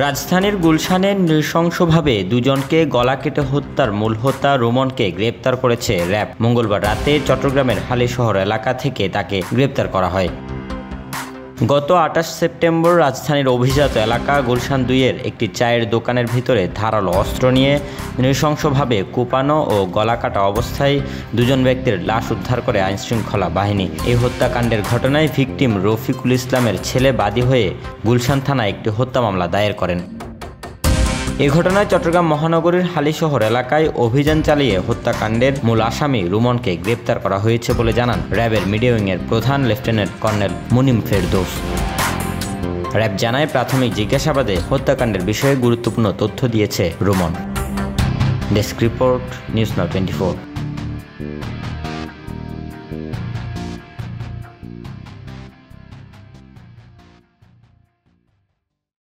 রাজধানীর গুলশানে নৃশংসভাবে দুজনকে গলা কেটে হত্যার মূল হোতা রুমনকে গ্রেপ্তার করেছে র্যাব। মঙ্গলবার রাতে চট্টগ্রামের হালিশহর এলাকা থেকে তাকে গ্রেপ্তার করা হয়। গত 28 সেপ্টেম্বর রাজধানীর অভিজাত এলাকা গুলশান 2-এর একটি চায়ের দোকানের ভিতরে ধারালো অস্ত্র নিয়ে নৃশংসভাবে কুপানো ও গলা কাটা অবস্থায় দুজন ব্যক্তির লাশ উদ্ধার করে আইনশৃঙ্খলা বাহিনী। এই হত্যাকাণ্ডের ঘটনায় ভিকটিম রফিকুল ইসলামের ছেলে বাদী হয়ে গুলশান থানায় একটি হত্যা মামলা দায়ের করেন। এ ঘটনায় চট্টগ্রাম মহানগরীর হালিশহর এলাকায় অভিযান চালিয়ে হত্যাকাণ্ডের মূল আসামি রুমনকে গ্রেপ্তার করা হয়েছে বলে জানান র্যাবের মিডিয়া উইংয়ের প্রধান lieutenant colonel Munim Ferdous. RAB জানায়, প্রাথমিক জিজ্ঞাসাবাদে হত্যাকাণ্ডের বিষয়ে গুরুত্বপূর্ণ তথ্য দিয়েছে Rumon. Desk report, news now 24।